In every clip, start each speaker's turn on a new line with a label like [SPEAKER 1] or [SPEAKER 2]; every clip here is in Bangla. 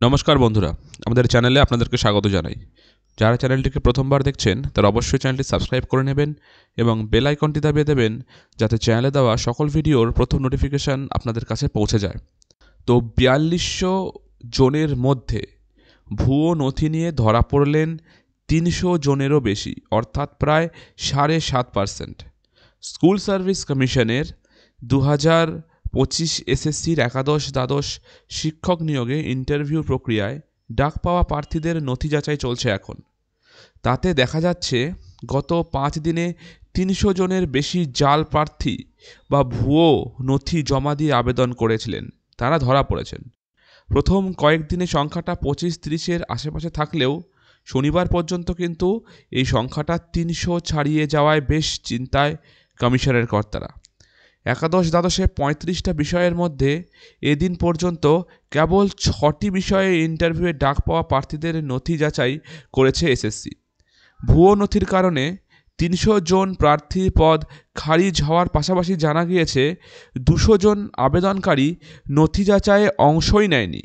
[SPEAKER 1] নমস্কার বন্ধুরা, আমাদের চ্যানেলে আপনাদেরকে স্বাগত জানাই। যারা চ্যানেলটিকে প্রথমবার দেখছেন তারা অবশ্যই চ্যানেলটি সাবস্ক্রাইব করে নেবেন এবং বেল আইকনটি দাবিয়ে দেবেন, যাতে চ্যানেলে দেওয়া সকল ভিডিওর প্রথম নোটিফিকেশান আপনাদের কাছে পৌঁছে যায়। তো ৪২০০ জনের মধ্যে ভুয়ো নথি নিয়ে ধরা পড়লেন ৩০০ জনেরও বেশি, অর্থাৎ প্রায় ৭.৫%। স্কুল সার্ভিস কমিশনের ২০২৫ এসএসসির একাদশ দ্বাদশ শিক্ষক নিয়োগে ইন্টারভিউ প্রক্রিয়ায় ডাক পাওয়া প্রার্থীদের নথি যাচাই চলছে এখন। তাতে দেখা যাচ্ছে গত ৫ দিনে ৩০০ জনের বেশি জাল প্রার্থী বা ভুয়ো নথি জমা দিয়ে আবেদন করেছিলেন, তারা ধরা পড়েছেন। প্রথম কয়েকদিনে সংখ্যাটা ২৫-৩০-এর আশেপাশে থাকলেও শনিবার পর্যন্ত কিন্তু এই সংখ্যাটা ৩০০ ছাড়িয়ে যাওয়ায় বেশ চিন্তায় কমিশনের কর্তারা। একাদশ দ্বাদশে ৩৫টা বিষয়ের মধ্যে এদিন পর্যন্ত কেবল ৬টি বিষয়ে ইন্টারভিউয়ে ডাক পাওয়া প্রার্থীদের নথি যাচাই করেছে এসএসসি। ভুয়ো নথির কারণে ৩০০ জন প্রার্থীর পদ খারিজ হওয়ার পাশাপাশি জানা গিয়েছে ২০০ জন আবেদনকারী নথি যাচাইয়ে অংশই নেয়নি।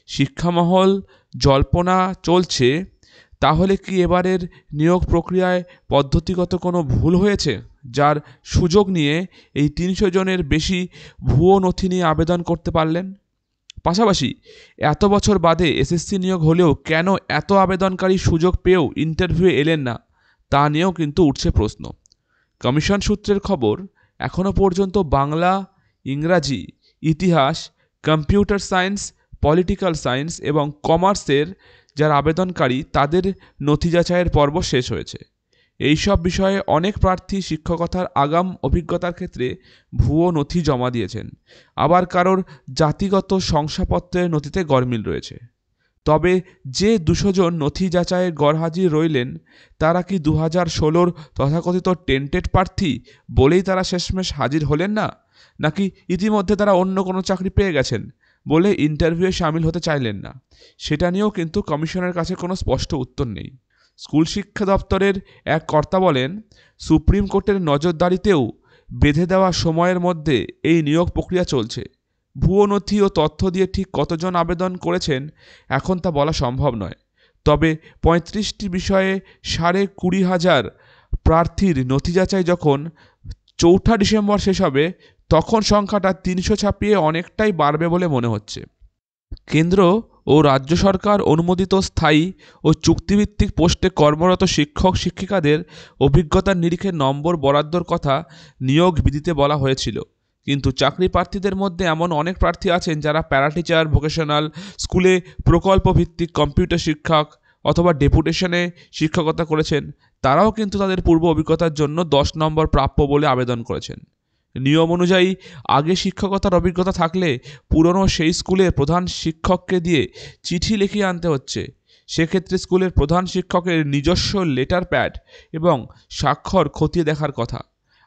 [SPEAKER 1] শিক্ষামহল জল্পনা চলছে, তাহলে কি এবারের নিয়োগ প্রক্রিয়ায় পদ্ধতিগত কোনো ভুল হয়েছে, যার সুযোগ নিয়ে এই ৩০০ জনের বেশি ভুয়ো নথি নিয়ে আবেদন করতে পারলেন? পাশাপাশি এত বছর বাদে এসএসসি নিয়োগ হলেও কেন এত আবেদনকারী সুযোগ পেয়েও ইন্টারভিউয়ে এলেন না, তা নিয়েও কিন্তু উঠছে প্রশ্ন। কমিশন সূত্রের খবর, এখনও পর্যন্ত বাংলা, ইংরাজি, ইতিহাস, কম্পিউটার সায়েন্স, পলিটিক্যাল সায়েন্স এবং কমার্সের যারা আবেদনকারী তাদের নথি যাচাইয়ের পর্ব শেষ হয়েছে। এই সব বিষয়ে অনেক প্রার্থী শিক্ষকতার আগাম অভিজ্ঞতার ক্ষেত্রে ভুয়ো নথি জমা দিয়েছেন, আবার কারোর জাতিগত শংসাপত্রের নথিতে গরমিল রয়েছে। তবে যে ২০০ জন নথি যাচাইয়ে গরহাজির রইলেন, তারা কি ২০১৬-র তথাকথিত টেন্টেড প্রার্থী বলেই তারা শেষমেশ হাজির হলেন না, নাকি ইতিমধ্যে তারা অন্য কোনো চাকরি পেয়ে গেছেন বলে ইন্টারভিউয়ে সামিল হতে চাইলেন না? সেটা নিয়েও কিন্তু কমিশনের কাছে কোনো স্পষ্ট উত্তর নেই। স্কুল শিক্ষা দপ্তরের এক কর্তা বলেন, সুপ্রিম কোর্টের নজরদারিতেও বেঁধে দেওয়া সময়ের মধ্যে এই নিয়োগ প্রক্রিয়া চলছে। ভুয়ো নথি ও তথ্য দিয়ে ঠিক কতজন আবেদন করেছেন এখন তা বলা সম্ভব নয়। তবে ৩৫টি বিষয়ে ২০,০০০ প্রার্থীর নথি যাচাই যখন ৪ঠা ডিসেম্বর শেষ হবে, তখন সংখ্যাটা ৩০০ ছাপিয়ে অনেকটাই বাড়বে বলে মনে হচ্ছে। কেন্দ্র ও রাজ্য সরকার অনুমোদিত স্থায়ী ও চুক্তিভিত্তিক পোস্টে কর্মরত শিক্ষক শিক্ষিকাদের অভিজ্ঞতার নিরিখে নম্বর বরাদ্দর কথা নিয়োগ বিধিতে বলা হয়েছিল, কিন্তু চাকরি প্রার্থীদের মধ্যে এমন অনেক প্রার্থী আছেন যারা প্যারাটিচার, ভোকেশনাল স্কুলে প্রকল্প ভিত্তিক কম্পিউটার শিক্ষক অথবা ডেপুটেশনে শিক্ষকতা করেছেন। তারাও কিন্তু তাদের পূর্ব অভিজ্ঞতার জন্য ১০ নম্বর প্রাপ্য বলে আবেদন করেছেন। নিয়ম অনুযায়ী আগে শিক্ষকতার অভিজ্ঞতা থাকলে পুরনো সেই স্কুলের প্রধান শিক্ষককে দিয়ে চিঠি লিখিয়ে আনতে হচ্ছে। সেক্ষেত্রে স্কুলের প্রধান শিক্ষকের নিজস্ব লেটার প্যাড এবং স্বাক্ষর খতিয়ে দেখার কথা,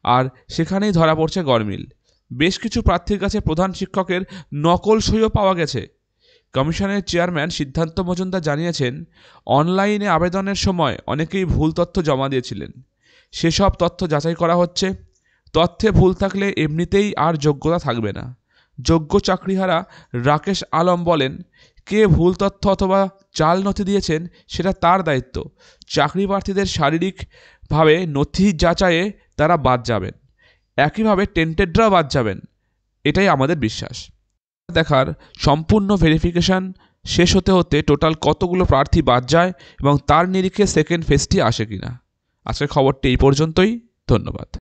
[SPEAKER 1] আর সেখানেই ধরা পড়ছে গরমিল। বেশ কিছু প্রার্থীর কাছে প্রধান শিক্ষকের নকল সইও পাওয়া গেছে। কমিশনের চেয়ারম্যান সিদ্ধান্ত মজুমদার জানিয়েছেন, অনলাইনে আবেদনের সময় অনেকেই ভুল তথ্য জমা দিয়েছিলেন। সেসব তথ্য যাচাই করা হচ্ছে। তথ্যে ভুল থাকলে এমনিতেই আর যোগ্যতা থাকবে না। যোগ্য চাকরিহারা রাকেশ আলম বলেন, কে ভুল তথ্য অথবা জাল নথি দিয়েছেন সেটা তার দায়িত্ব। চাকরি প্রার্থীদের শারীরিকভাবে নথি যাচাইয়ে তারা বাদ যাবেন, একইভাবে টেন্টেডরা বাদ যাবেন, এটাই আমাদের বিশ্বাস। দেখার সম্পূর্ণ ভেরিফিকেশন শেষ হতে হতে টোটাল কতগুলো প্রার্থী বাদ যায় এবং তার নিরিখে সেকেন্ড ফেজটি আসে কিনা। আজকের খবরটি এই পর্যন্তই। ধন্যবাদ।